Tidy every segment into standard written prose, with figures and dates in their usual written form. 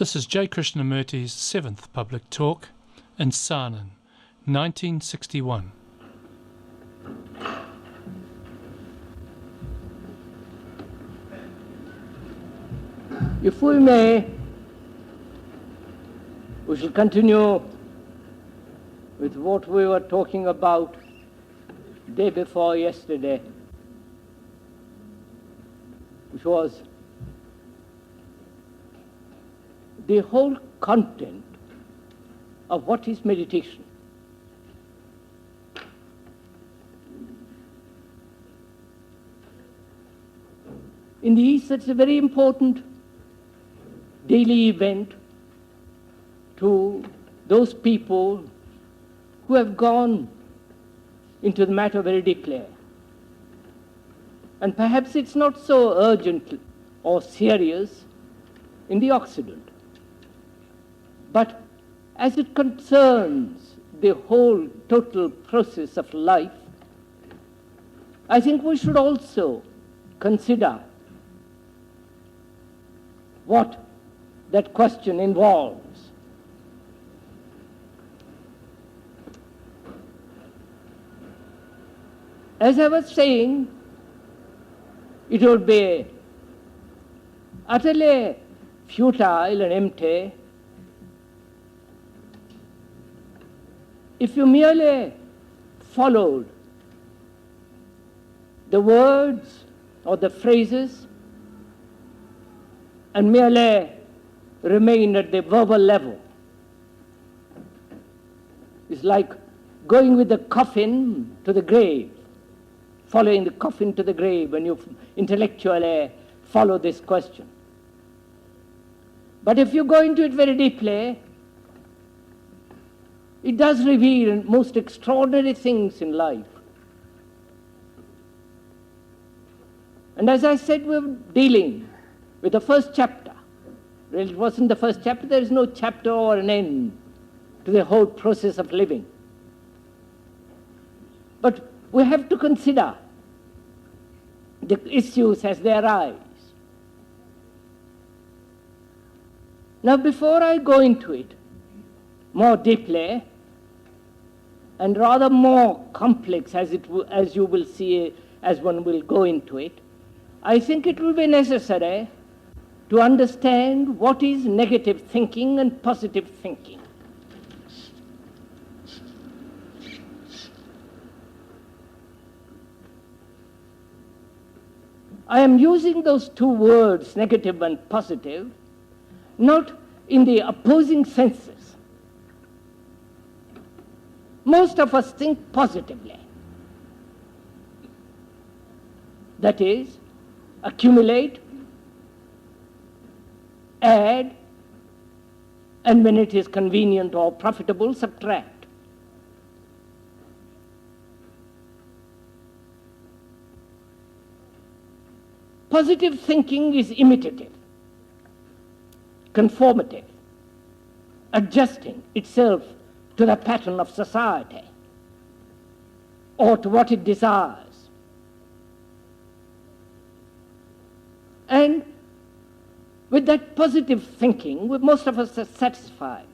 This is J. Krishnamurti's 7th public talk in Saanen, 1961. If we may, we shall continue with what we were talking about day before yesterday, which was the whole content of what is meditation. In the East, it's a very important daily event to those people who have gone into the matter very deeply. And perhaps it's not so urgent or serious in the Occident. But as it concerns the whole total process of life, I think we should also consider what that question involves. As I was saying, it would be utterly futile and empty if you merely followed the words or the phrases and merely remained at the verbal level. It's like going with the coffin to the grave, following the coffin to the grave when you intellectually follow this question. But if you go into it very deeply, it does reveal most extraordinary things in life. And as I said, we're dealing with the first chapter. Well, it wasn't the first chapter. There is no chapter or an end to the whole process of living. But we have to consider the issues as they arise. Now, before I go into it more deeply and rather more complex, as you will see as one will go into it, I think it will be necessary to understand what is negative thinking and positive thinking. I am using those two words, negative and positive, not in the opposing senses. Most of us think positively. That is, accumulate, add, and when it is convenient or profitable, subtract. Positive thinking is imitative, conformative, adjusting itself to the pattern of society or to what it desires. And with that positive thinking, most of us are satisfied.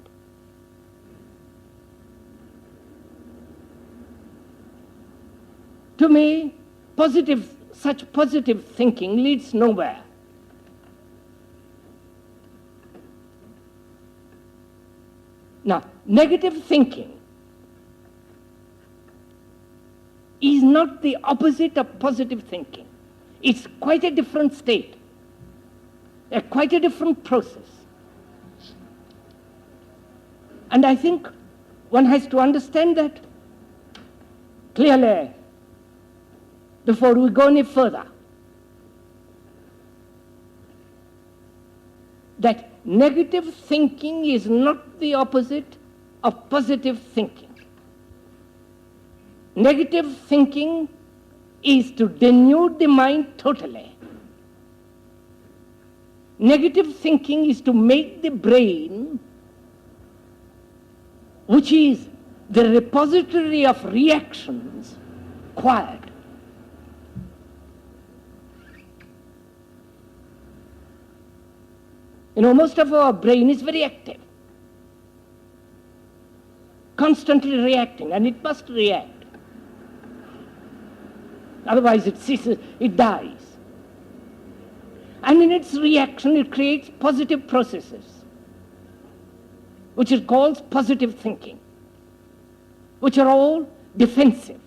To me, such positive thinking leads nowhere. Now, negative thinking is not the opposite of positive thinking. It's quite a different state, quite a different process. And I think one has to understand that clearly before we go any further. That negative thinking is not the opposite of positive thinking. Negative thinking is to denude the mind totally. Negative thinking is to make the brain, which is the repository of reactions, quiet. Most of our brain is very active, constantly reacting, and it must react. Otherwise it ceases, it dies. And in its reaction it creates positive processes, which it calls positive thinking, which are all defensive,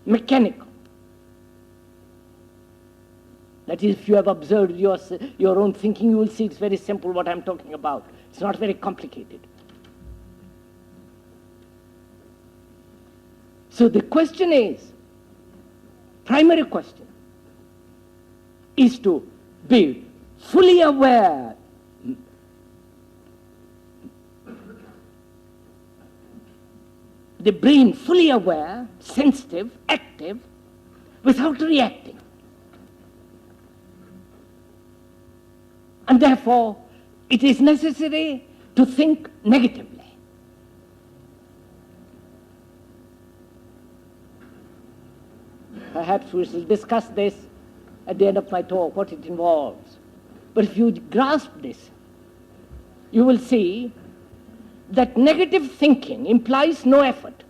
mechanical. That is, if you have observed your own thinking, you will see it's very simple what I'm talking about. It's not very complicated. So the question is, primary question, is to be fully aware, the brain fully aware, sensitive, active, without reacting. And therefore, it is necessary to think negatively. Perhaps we shall discuss this at the end of my talk, what it involves. But if you grasp this, you will see that negative thinking implies no effort.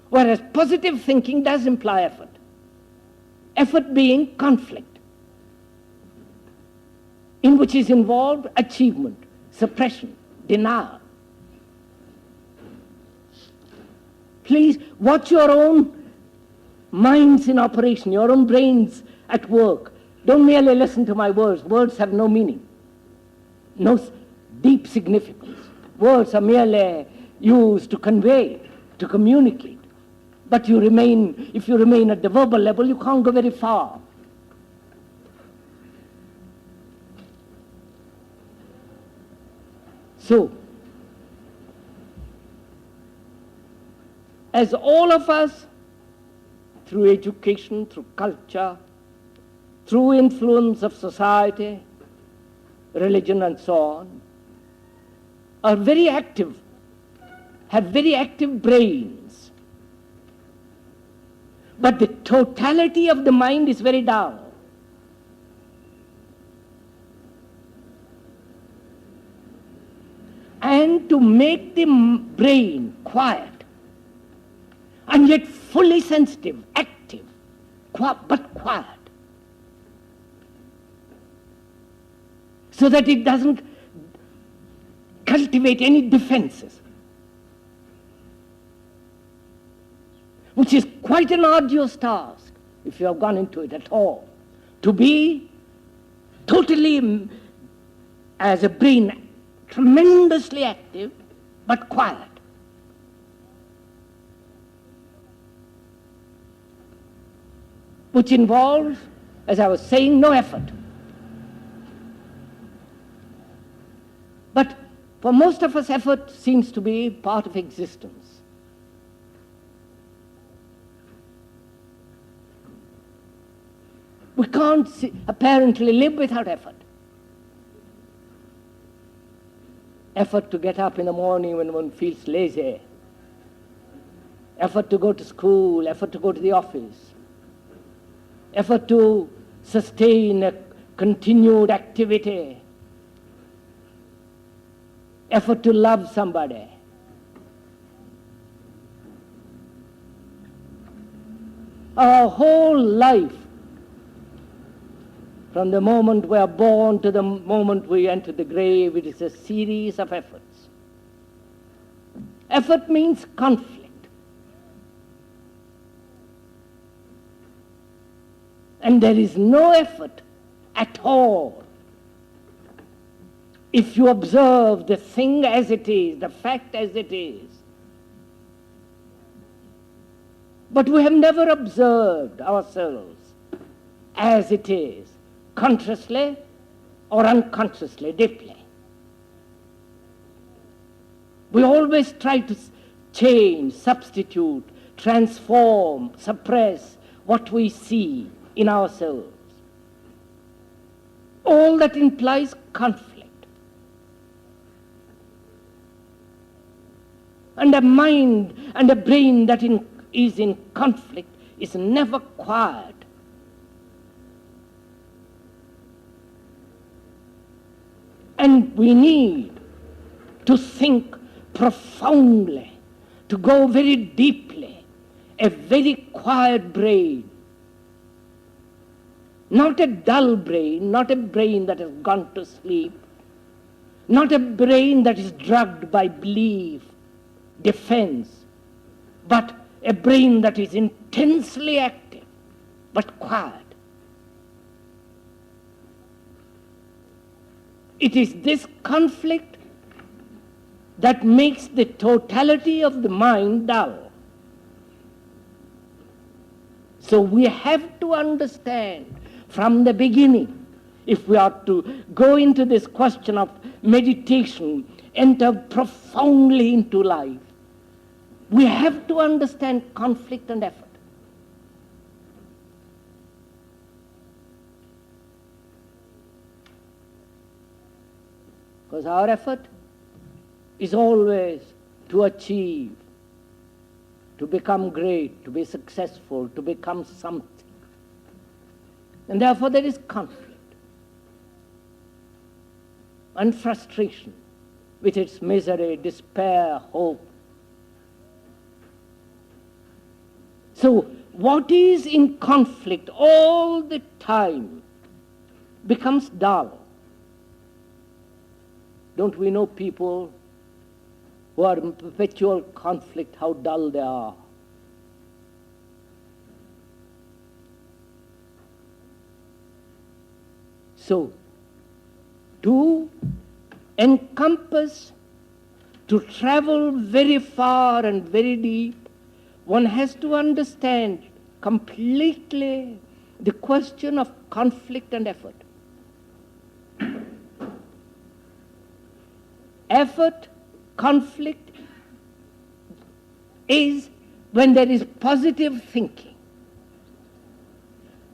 Whereas positive thinking does imply effort. Effort being conflict, in which is involved achievement, suppression, denial. Please watch your own minds in operation, your own brains at work. Don't merely listen to my words. Words have no meaning, no deep significance. Words are merely used to convey, to communicate. But if you remain at the verbal level, you can't go very far. So, as all of us, through education, through culture, through influence of society, religion and so on, are very active, have very active brains. But the totality of the mind is very dull. And to make the brain quiet, and yet fully sensitive, active, but quiet, so that it doesn't cultivate any defenses, which is quite an arduous task, if you have gone into it at all, to be totally, as a brain, tremendously active, but quiet. Which involves, as I was saying, no effort. But for most of us, effort seems to be part of existence. We can't apparently live without effort. Effort to get up in the morning when one feels lazy. Effort to go to school, effort to go to the office. Effort to sustain a continued activity. Effort to love somebody. Our whole life, from the moment we are born to the moment we enter the grave, it is a series of efforts. Effort means conflict. And there is no effort at all if you observe the thing as it is, the fact as it is. But we have never observed ourselves as it is, consciously or unconsciously, deeply. We always try to change, substitute, transform, suppress what we see in ourselves. All that implies conflict. And a mind and a brain that is in conflict is never quiet. And we need to think profoundly, to go very deeply, a very quiet brain. Not a dull brain, not a brain that has gone to sleep, not a brain that is drugged by belief, defense, but a brain that is intensely active, but quiet. It is this conflict that makes the totality of the mind dull. So we have to understand from the beginning, if we are to go into this question of meditation, enter profoundly into life, we have to understand conflict and effort. Because our effort is always to achieve, to become great, to be successful, to become something. And therefore there is conflict and frustration with its misery, despair, hope. So what is in conflict all the time becomes dull. Don't we know people who are in perpetual conflict, how dull they are? So, to encompass, to travel very far and very deep, one has to understand completely the question of conflict and effort. Effort, conflict is when there is positive thinking,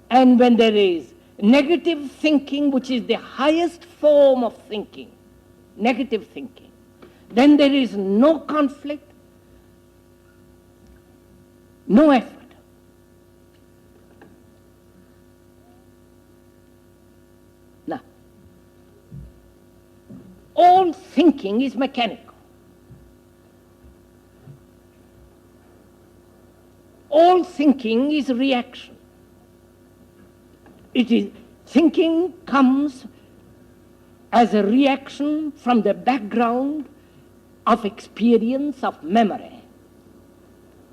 and when there is negative thinking, which is the highest form of thinking, negative thinking, then there is no conflict, no effort. Now, all thinking is mechanical. All thinking is reaction. It is, thinking comes as a reaction from the background of experience, of memory.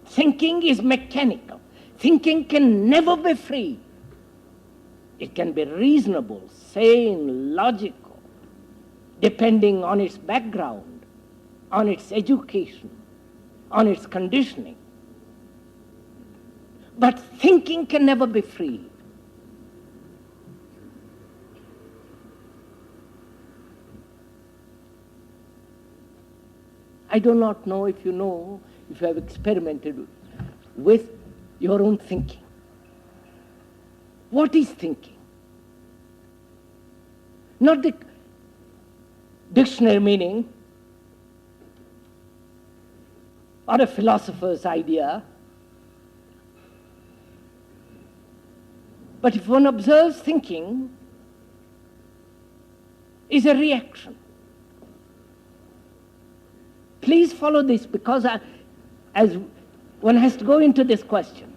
Thinking is mechanical. Thinking can never be free. It can be reasonable, sane, logical, depending on its background, on its education, on its conditioning. But thinking can never be free. I do not know if you have experimented with your own thinking. What is thinking? Not the dictionary meaning or a philosopher's idea, but if one observes thinking, is a reaction. Please follow this, because as one has to go into this question.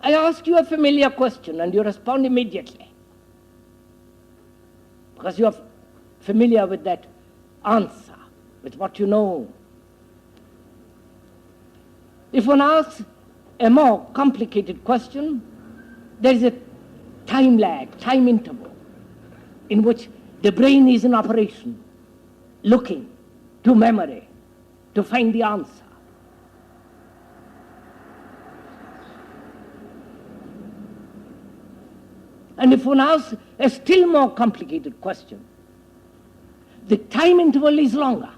I ask you a familiar question and you respond immediately, because you are familiar with that answer, with what you know. If one asks a more complicated question, there is a time lag, time interval, in which the brain is in operation, looking to memory to find the answer. And if one asks a still more complicated question, the time interval is longer.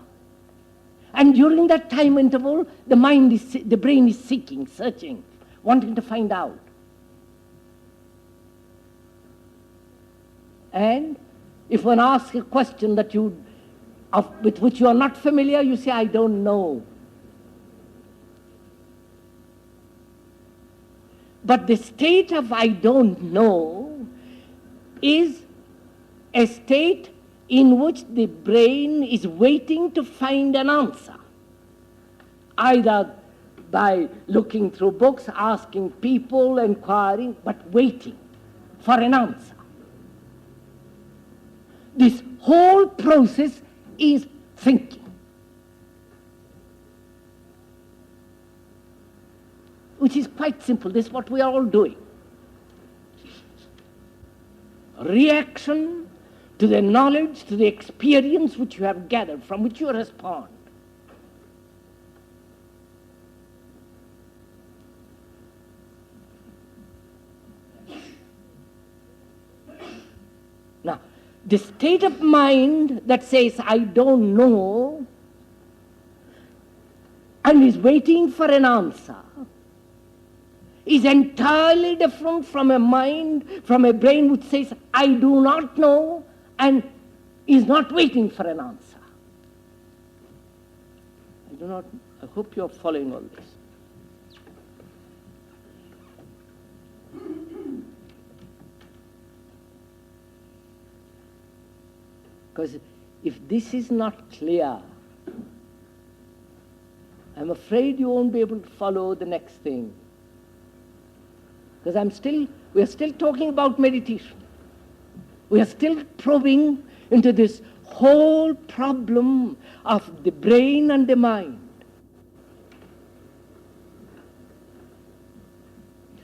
And during that time interval, the brain is seeking, searching, wanting to find out. And if one asks a question with which you are not familiar, you say, I don't know. But the state of I don't know is a state in which the brain is waiting to find an answer, either by looking through books, asking people, inquiring, but waiting for an answer. This whole process is thinking, which is quite simple. This is what we are all doing. Reaction to the knowledge, to the experience which you have gathered, from which you respond. Now, the state of mind that says, I don't know, and is waiting for an answer, is entirely different from a mind, from a brain which says, I do not know, and is not waiting for an answer. I hope you are following all this. Because if this is not clear, I'm afraid you won't be able to follow the next thing. Because we are still talking about meditation. We are still probing into this whole problem of the brain and the mind.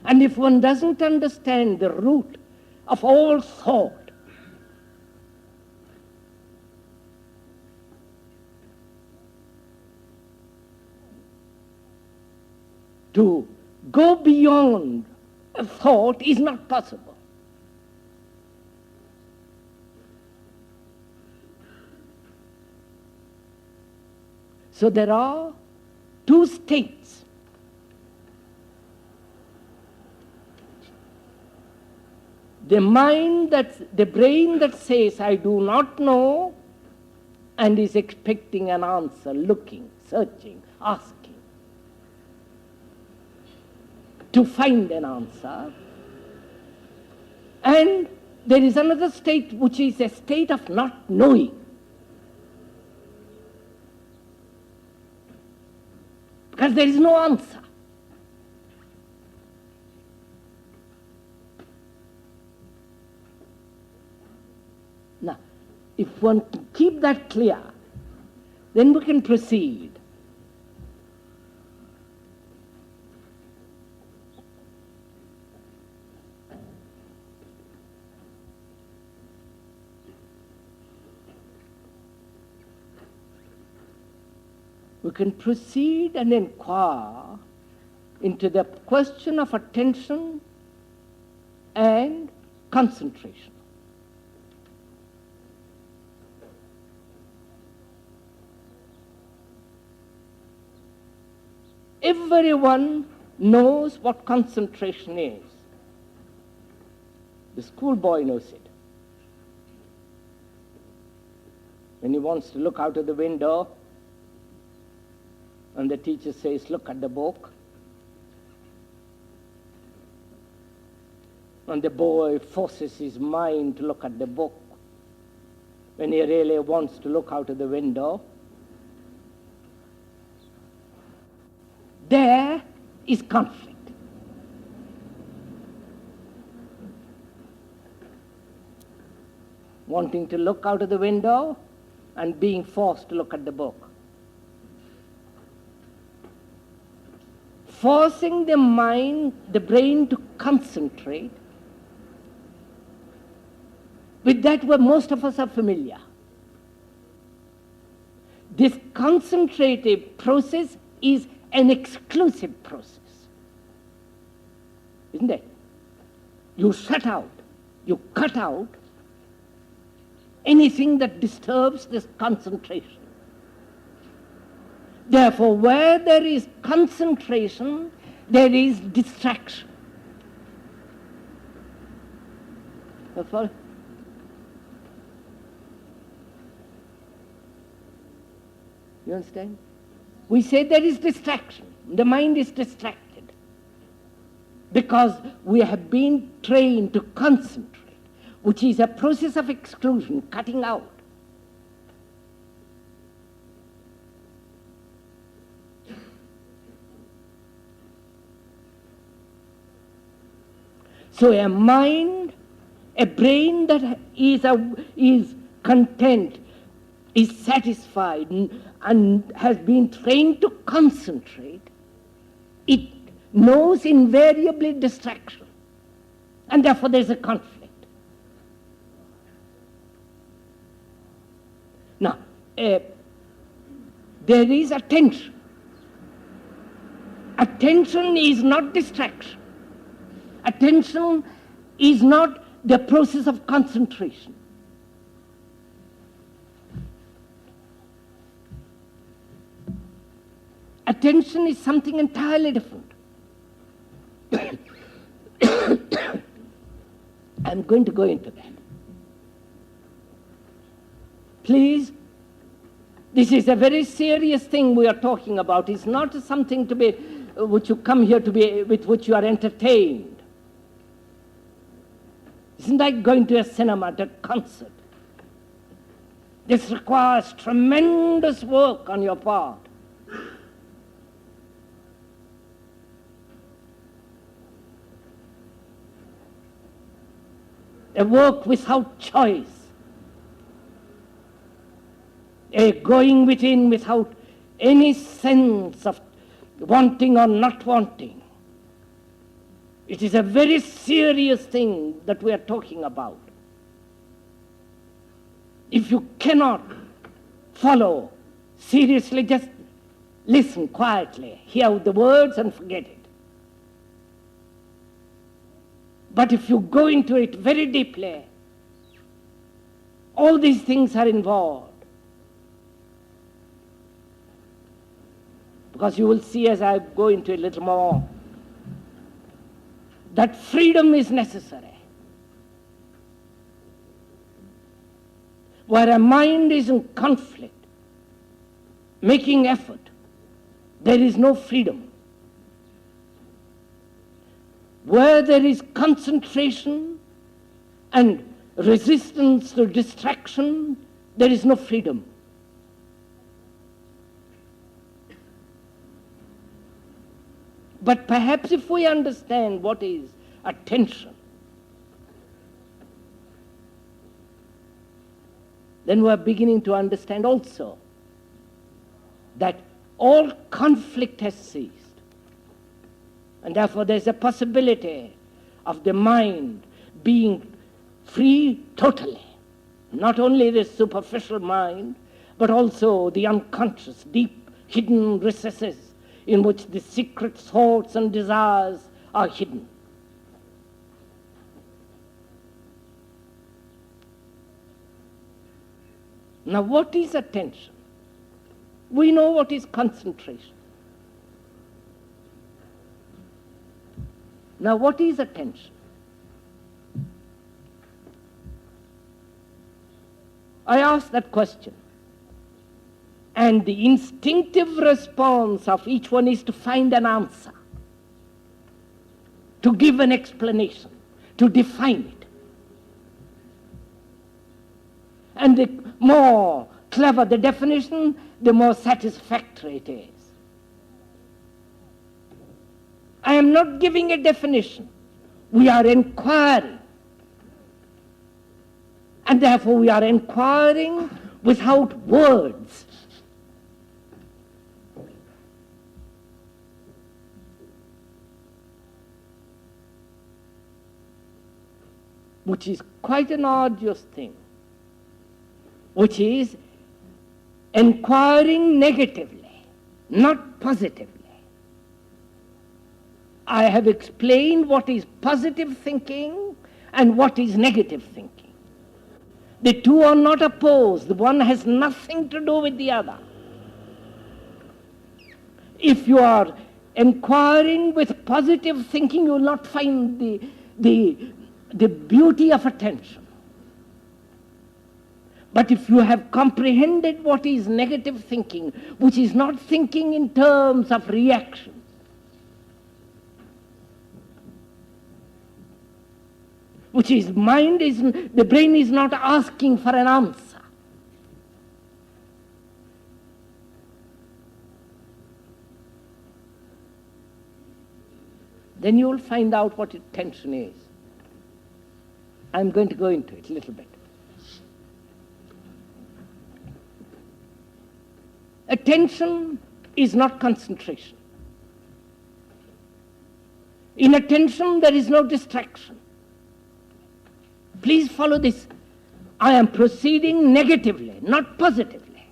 And if one doesn't understand the root of all thought, to go beyond a thought is not possible. So there are two states. The brain that says, I do not know, and is expecting an answer, looking, searching, asking to find an answer. And there is another state which is a state of not knowing. Because there is no answer. Now, if one can keep that clear, then we can proceed. We can proceed and inquire into the question of attention and concentration. Everyone knows what concentration is. The schoolboy knows it. When he wants to look out of the window, and the teacher says, look at the book. And the boy forces his mind to look at the book when he really wants to look out of the window. There is conflict. Wanting to look out of the window and being forced to look at the book. Forcing the mind, the brain to concentrate. With that, most of us are familiar. This concentrative process is an exclusive process. Isn't it? You shut out, you cut out anything that disturbs this concentration. Therefore, where there is concentration, there is distraction. Therefore, you understand? We say there is distraction. The mind is distracted. because we have been trained to concentrate, which is a process of exclusion, cutting out. So a mind, a brain that is content, is satisfied and has been trained to concentrate, it knows invariably distraction. And therefore there's a conflict. Now, there is attention. Attention is not distraction. Attention is not the process of concentration. Attention is something entirely different. I'm going to go into that. Please, this is a very serious thing we are talking about. It's not something to be, which you come here to be, with which you are entertained. Isn't like going to a cinema, to a concert. This requires tremendous work on your part. A work without choice. A going within without any sense of wanting or not wanting. It is a very serious thing that we are talking about. If you cannot follow seriously, just listen quietly, hear the words and forget it. But if you go into it very deeply, all these things are involved. Because you will see as I go into it a little more, that freedom is necessary. Where a mind is in conflict, making effort, there is no freedom. Where there is concentration and resistance to distraction, there is no freedom. But perhaps if we understand what is attention, then we are beginning to understand also that all conflict has ceased. And therefore there's a possibility of the mind being free totally. Not only the superficial mind, but also the unconscious, deep, hidden recesses in which the secret thoughts and desires are hidden. Now, what is attention? We know what is concentration. Now, what is attention? I ask that question. And the instinctive response of each one is to find an answer, to give an explanation, to define it. And the more clever the definition, the more satisfactory it is. I am not giving a definition. We are inquiring. And therefore we are inquiring without words. Which is quite an arduous thing, which is inquiring negatively, not positively. I have explained what is positive thinking and what is negative thinking. The two are not opposed. One has nothing to do with the other. If you are inquiring with positive thinking, you will not find the beauty of attention. But if you have comprehended what is negative thinking, which is not thinking in terms of reaction, which is the brain is not asking for an answer. Then you will find out what attention is. I'm going to go into it a little bit. Attention is not concentration. In attention, there is no distraction. Please follow this. I am proceeding negatively, not positively.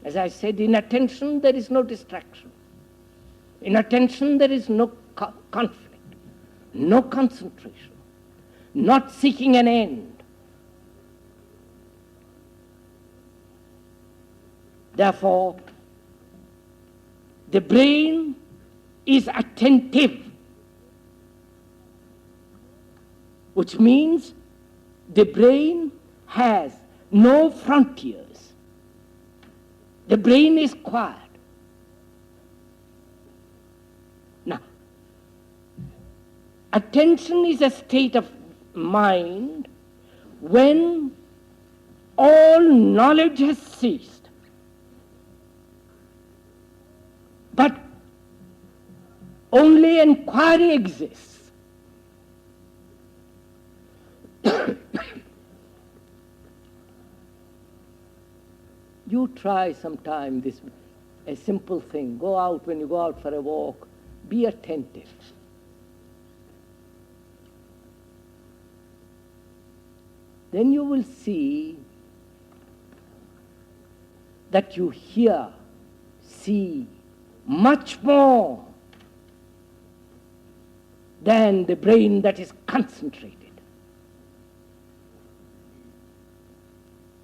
As I said, in attention, there is no distraction. In attention, there is no conflict, no concentration, not seeking an end. Therefore, the brain is attentive, which means the brain has no frontiers. The brain is quiet. Now, attention is a state of mind when all knowledge has ceased, but only inquiry exists. You try sometime this, a simple thing. Go out, when you go out for a walk, be attentive. Then you will see that you hear, see much more than the brain that is concentrated.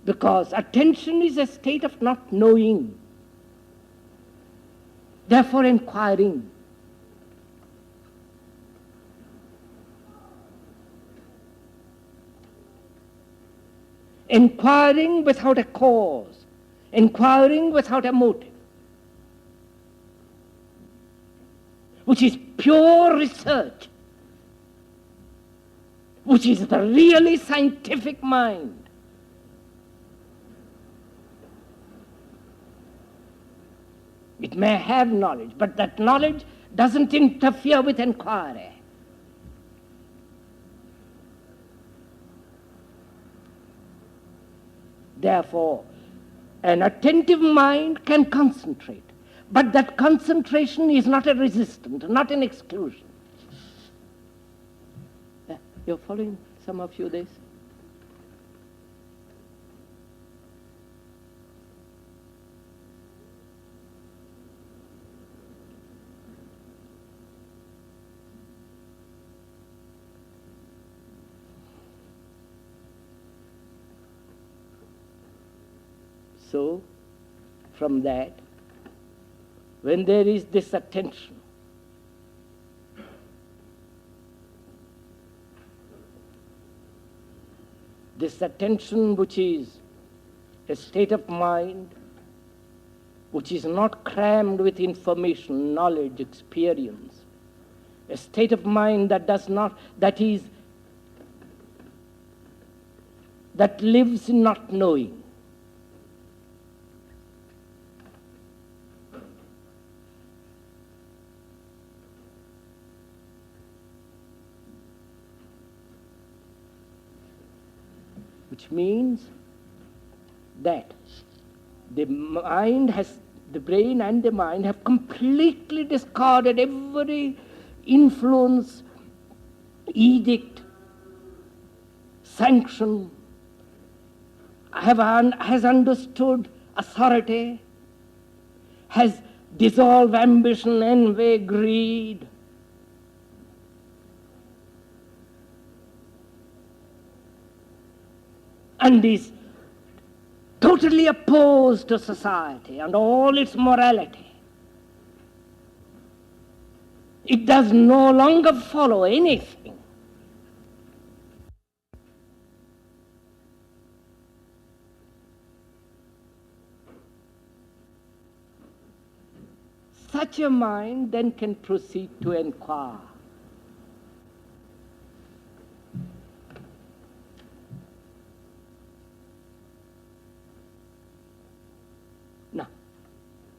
Because attention is a state of not knowing, therefore inquiring. Inquiring without a cause, inquiring without a motive, which is pure research, which is the really scientific mind. It may have knowledge, but that knowledge doesn't interfere with inquiry. Therefore, an attentive mind can concentrate, but that concentration is not a resistance, not an exclusion. You're following, some of you, this? So, from that, when there is this attention, which is a state of mind, which is not crammed with information, knowledge, experience, a state of mind that lives in not knowing. Which means that the brain and the mind have completely discarded every influence, edict, sanction, has understood authority, has dissolved ambition, envy, greed, and is totally opposed to society and all its morality. It does no longer follow anything. such a mind then can proceed to inquire. Now,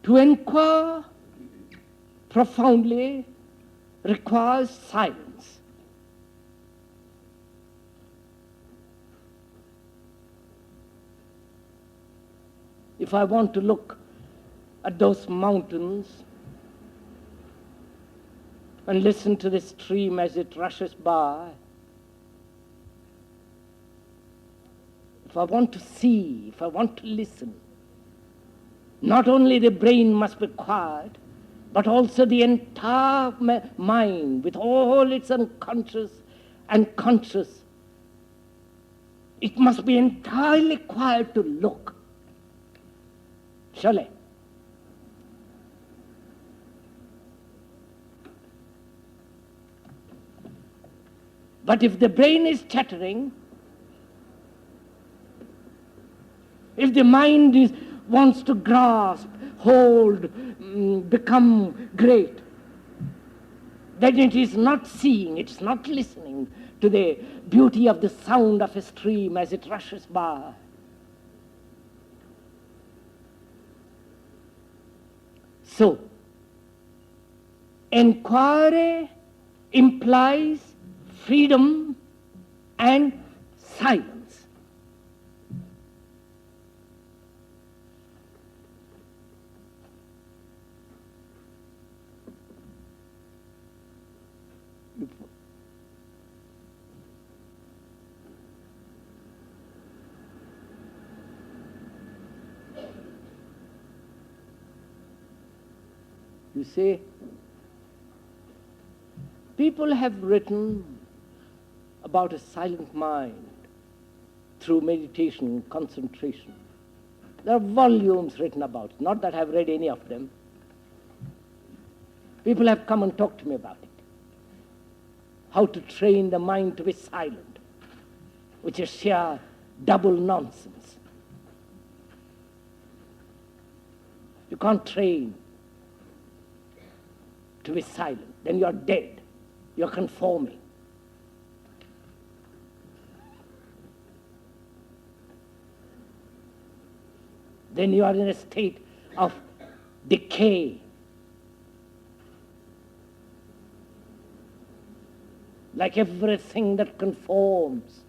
to inquire profoundly requires silence. If I want to look at those mountains and listen to the stream as it rushes by, if I want to see, if I want to listen, not only the brain must be quiet, but also the entire mind with all its unconscious and conscious. It must be entirely quiet to look. Surely. But if the brain is chattering, if the mind wants to grasp, hold, become great, then it is not seeing, it's not listening to the beauty of the sound of a stream as it rushes by. So, inquiry implies freedom and silence. You see, people have written about a silent mind through meditation and concentration. There are volumes written about it, not that I've read any of them. People have come and talked to me about it. How to train the mind to be silent, which is sheer double nonsense. You can't train to be silent, then you're dead, you're conforming. Then you are in a state of decay. Like everything that conforms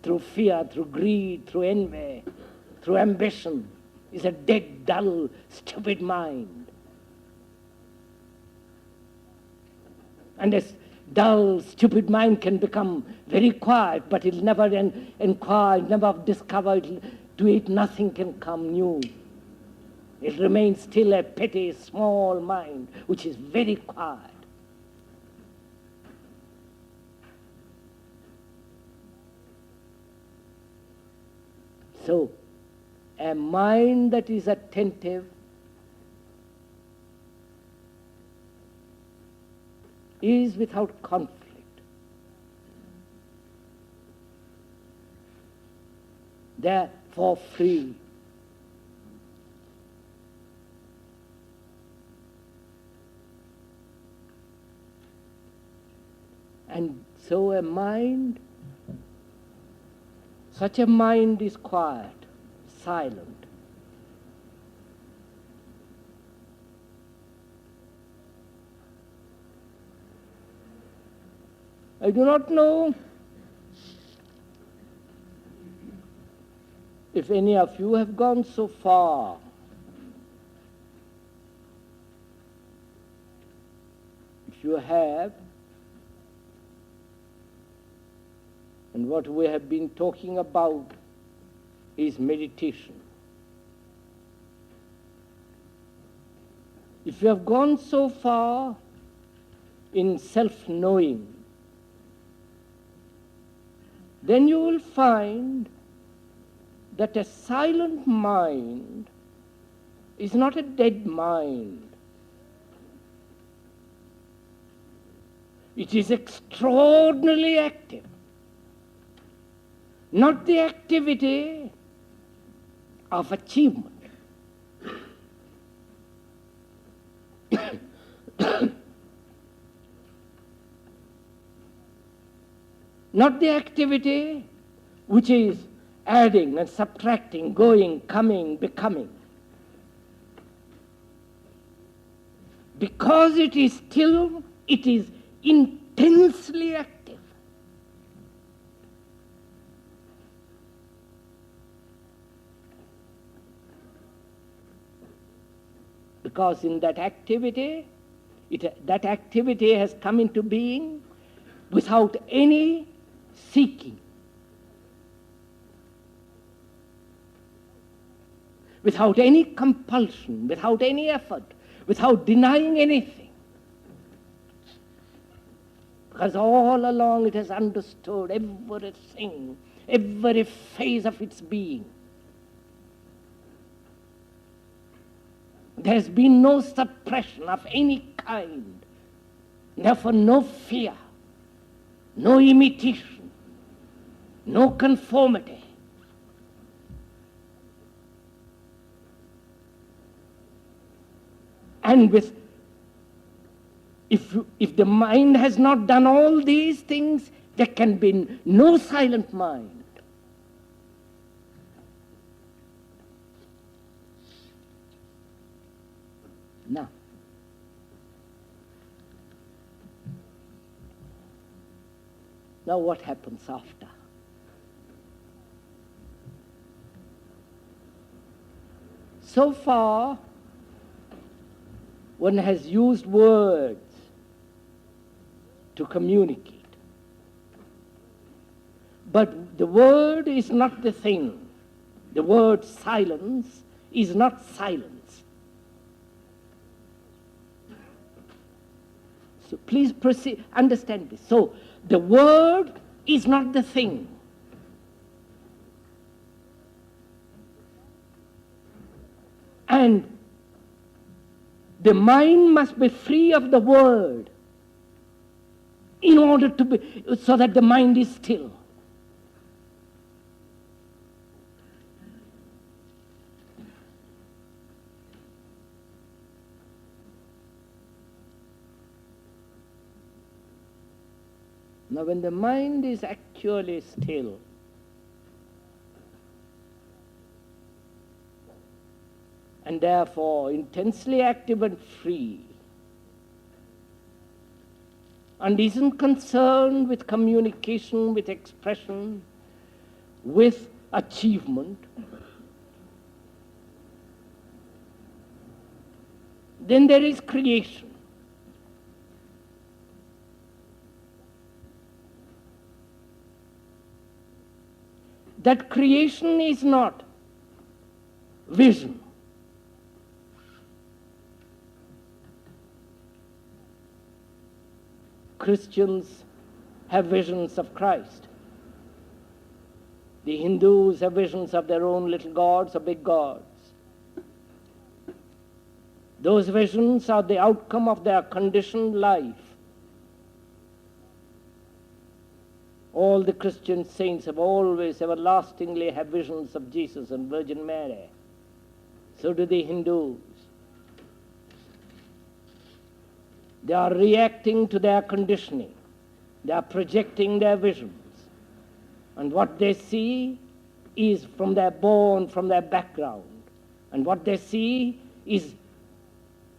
through fear, through greed, through envy, through ambition, is a dead, dull, stupid mind. And this dull, stupid mind can become very quiet, but it'll never inquire, never discover, to it nothing can come new. It remains still a petty, small mind, which is very quiet. So, a mind that is attentive is without conflict. Therefore free. And so a mind, such a mind is quiet, silent. I do not know if any of you have gone so far. If you have, and what we have been talking about is meditation. If you have gone so far in self-knowing, then you will find that a silent mind is not a dead mind. It is extraordinarily active. Not the activity of achievement, not the activity which is adding and subtracting, going, coming, becoming. Because it is still, it is intensely active. Because in that activity, that activity has come into being without any seeking, without any compulsion, without any effort, without denying anything. Because all along it has understood everything, every phase of its being. There has been no suppression of any kind, therefore no fear, no imitation, no conformity. And if the mind has not done all these things, there can be no silent mind. Now what happens after? So far, one has used words to communicate. But the word is not the thing. The word silence is not silence. So please proceed, understand this. So the word is not the thing. And the mind must be free of the word in order to be, so that the mind is still. Now when the mind is actually still, and therefore intensely active and free, and isn't concerned with communication, with expression, with achievement, then there is creation. That creation is not vision. Christians have visions of Christ. The Hindus have visions of their own little gods or big gods. Those visions are the outcome of their conditioned life. All the Christian saints have always everlastingly had visions of Jesus and Virgin Mary. So do the Hindus. They are reacting to their conditioning. They are projecting their visions. And what they see is from their born, from their background. And what they see is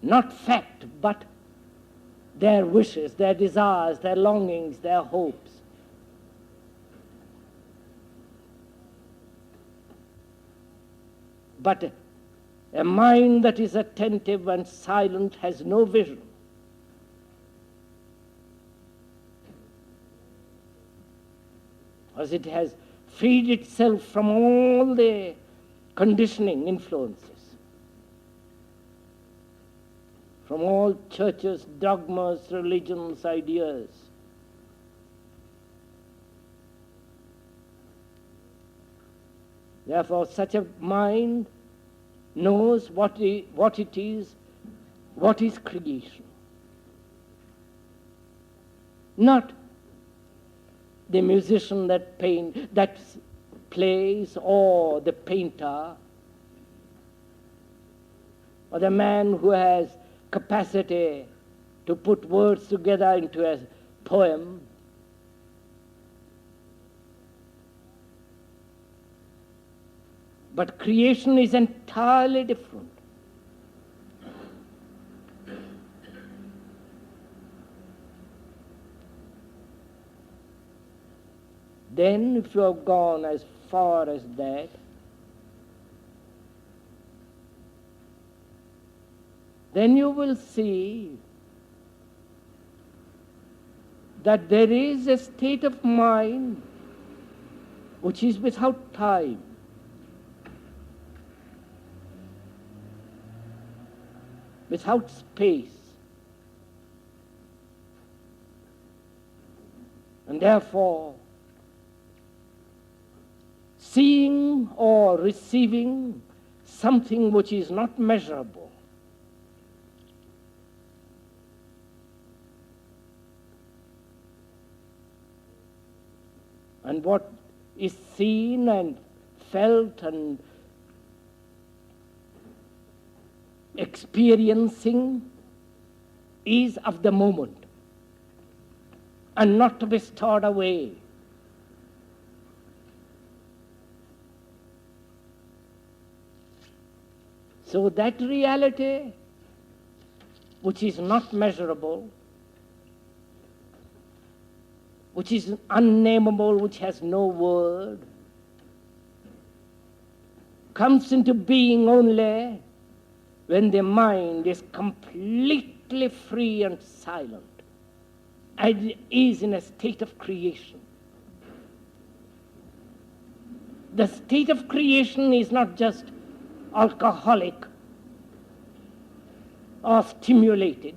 not fact, but their wishes, their desires, their longings, their hopes. But a mind that is attentive and silent has no vision. Because it has freed itself from all the conditioning influences, from all churches, dogmas, religions, ideas. Therefore, such a mind knows what it is creation. Not the musician that plays, or the painter, or the man who has capacity to put words together into a poem. But creation is entirely different. Then, if you have gone as far as that, then you will see that there is a state of mind which is without time. Without space. And therefore, seeing or receiving something which is not measurable and what is seen and felt and experiencing is of the moment and not to be stored away. So that reality which is not measurable, which is unnameable, which has no word, comes into being only when the mind is completely free and silent, and is in a state of creation. The state of creation is not just alcoholic or stimulated,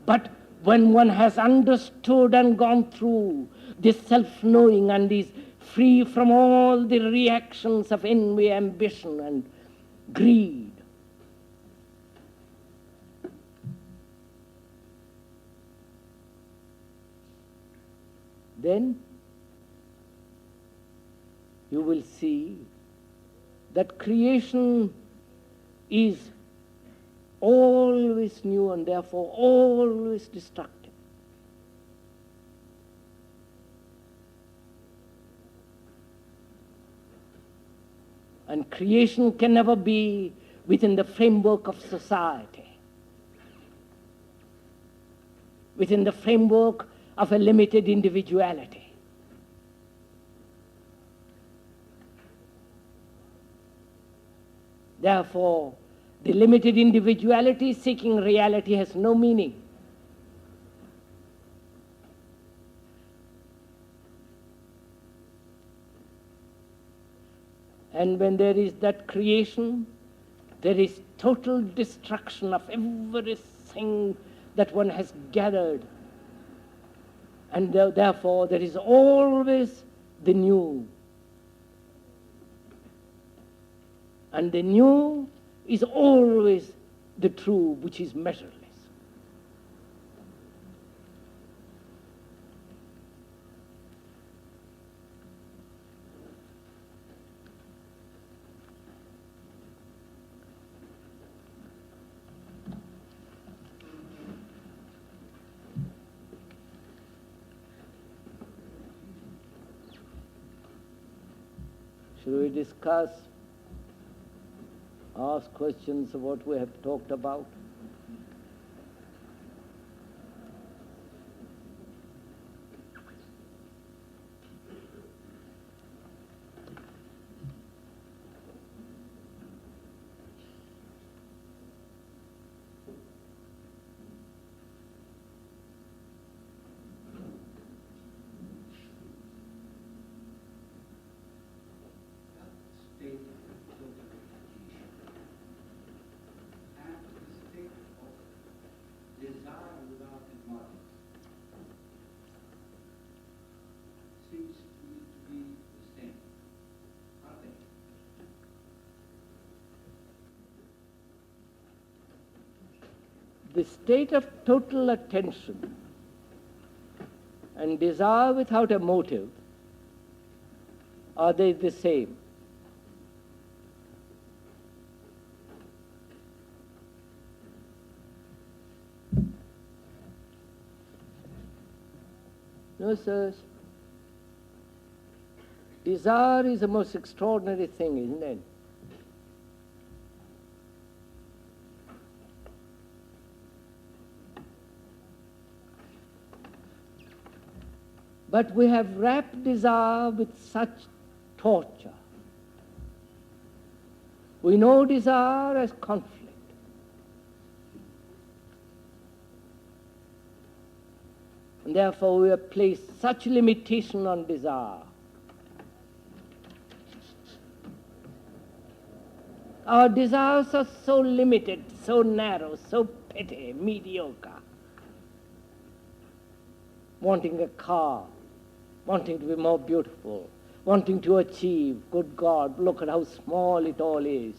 but when one has understood and gone through this self-knowing and is free from all the reactions of envy, ambition, and greed, then you will see that creation is always new and therefore always destructive. And creation can never be within the framework of society, within the framework of a limited individuality. Therefore, the limited individuality seeking reality has no meaning. And when there is that creation, there is total destruction of everything that one has gathered. And therefore, there is always the new. And the new is always the true, which is measureless. Should we discuss, ask questions of what we have talked about? The state of total attention and desire without a motive, are they the same? No, sirs. Desire is the most extraordinary thing, isn't it? But we have wrapped desire with such torture. We know desire as conflict. And therefore we have placed such limitation on desire. Our desires are so limited, so narrow, so petty, mediocre. Wanting a car, wanting to be more beautiful, wanting to achieve, good God, look at how small it all is.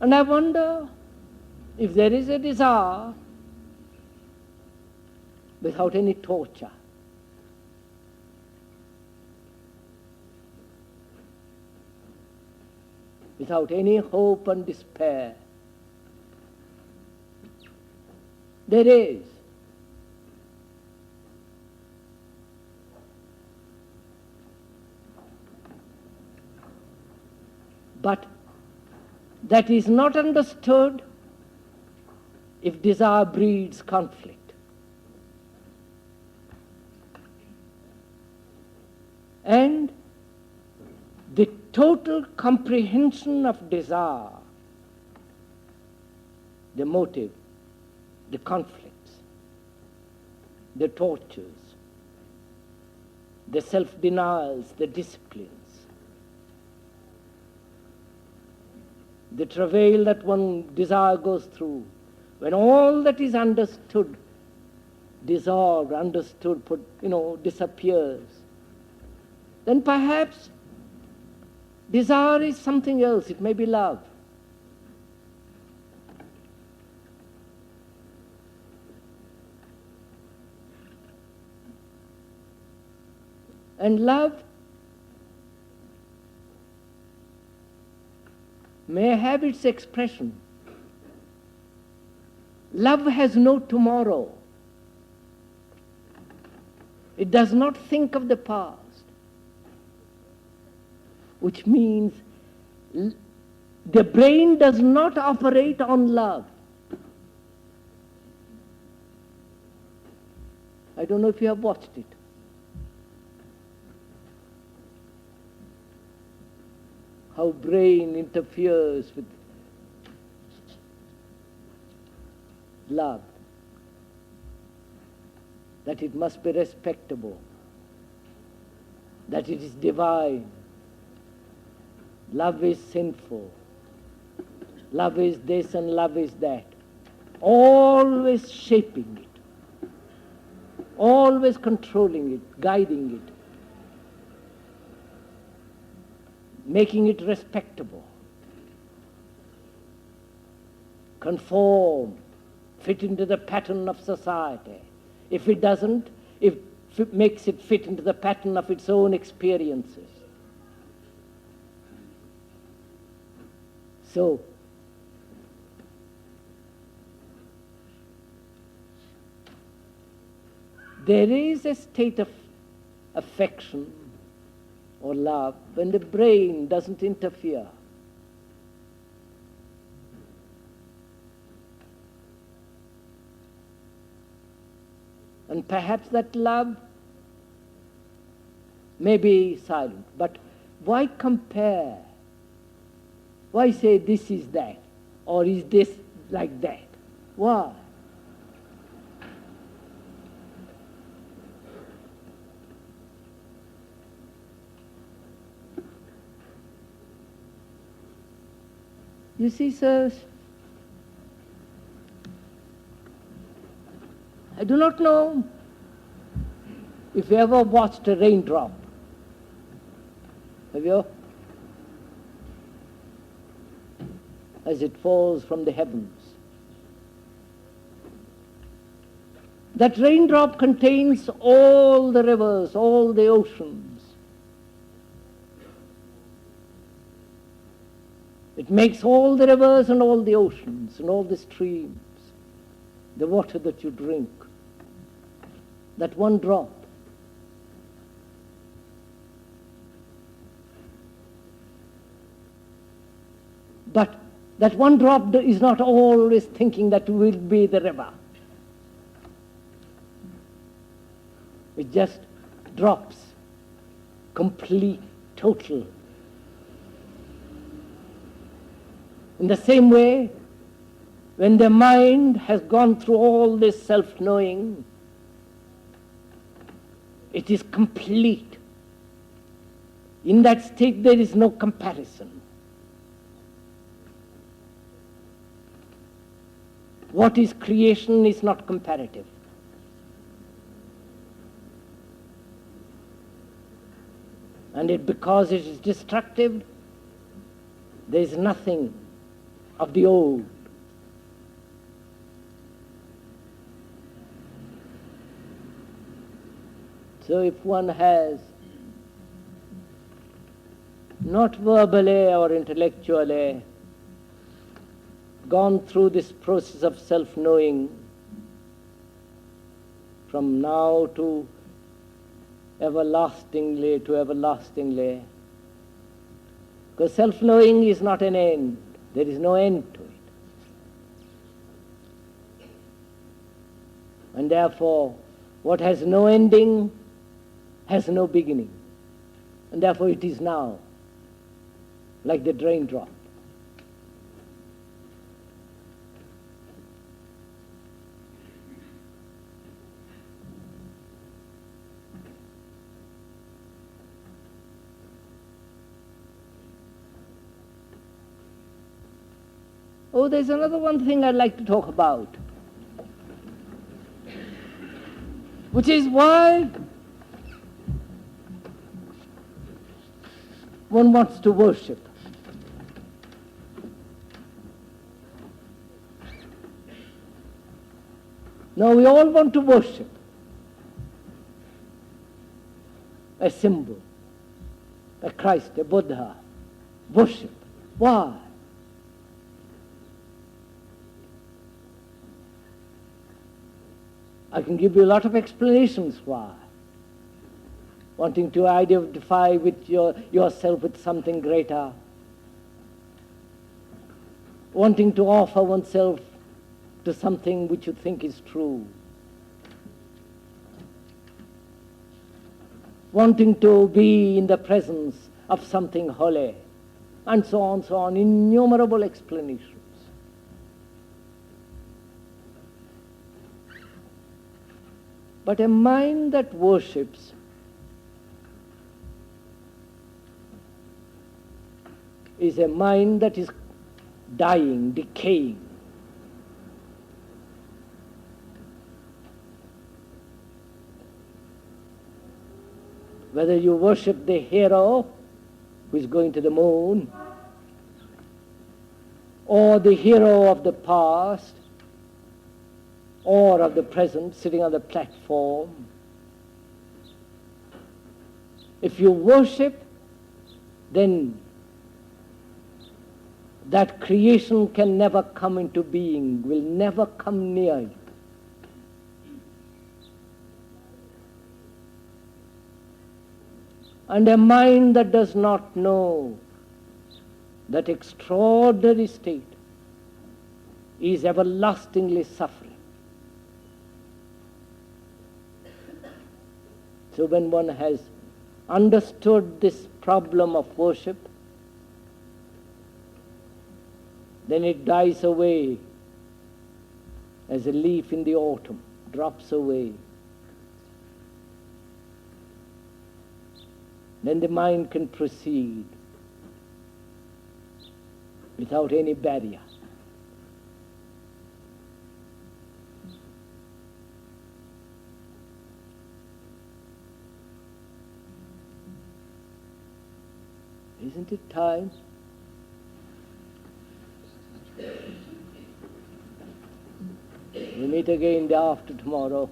And I wonder if there is a desire without any torture. Without any hope and despair. There is. But that is not understood if desire breeds conflict. And the total comprehension of desire, the motive, the conflicts, the tortures, the self-denials, the disciplines, the travail that one desire goes through, when all that is understood, dissolved, understood, disappears, then perhaps desire is something else. It may be love. And love may have its expression. Love has no tomorrow. It does not think of the past, which means the brain does not operate on love. I don't know if you have watched it. How brain interferes with love. That it must be respectable. That it is divine. Love is sinful. Love is this and love is that. Always shaping it. Always controlling it, guiding it. Making it respectable, conform, fit into the pattern of society. If it doesn't, if it makes it fit into the pattern of its own experiences. So, there is a state of affection or love when the brain doesn't interfere. And perhaps that love may be silent, but why compare? Why say this is that, or is this like that? Why? You see, sirs, I do not know if you ever watched a raindrop. Have you? As it falls from the heavens. That raindrop contains all the rivers, all the oceans. It makes all the rivers and all the oceans and all the streams, the water that you drink, that one drop. But that one drop is not always thinking that will be the river. It just drops, complete, total. In the same way, when the mind has gone through all this self-knowing, it is complete. In that state there is no comparison. What is creation is not comparative. And because it is destructive, there is nothing of the old. So if one has not verbally or intellectually gone through this process of self-knowing from now to everlastingly, because self-knowing is not an end. There is no end to it. And therefore, what has no ending has no beginning. And therefore it is now, like the drain drop. Oh, there's another one thing I'd like to talk about, which is why one wants to worship. Now we all want to worship a symbol, a Christ, a Buddha. Worship. Why? I can give you a lot of explanations why. Wanting to identify with yourself with something greater. Wanting to offer oneself to something which you think is true. Wanting to be in the presence of something holy. And so on, innumerable explanations. But a mind that worships is a mind that is dying, decaying. Whether you worship the hero who is going to the moon, or the hero of the past, or of the present, sitting on the platform. If you worship, then that creation can never come into being, will never come near you. And a mind that does not know that extraordinary state is everlastingly suffering. So when one has understood this problem of worship, then it dies away as a leaf in the autumn, drops away. Then the mind can proceed without any barrier. Isn't it time? We meet again day after tomorrow.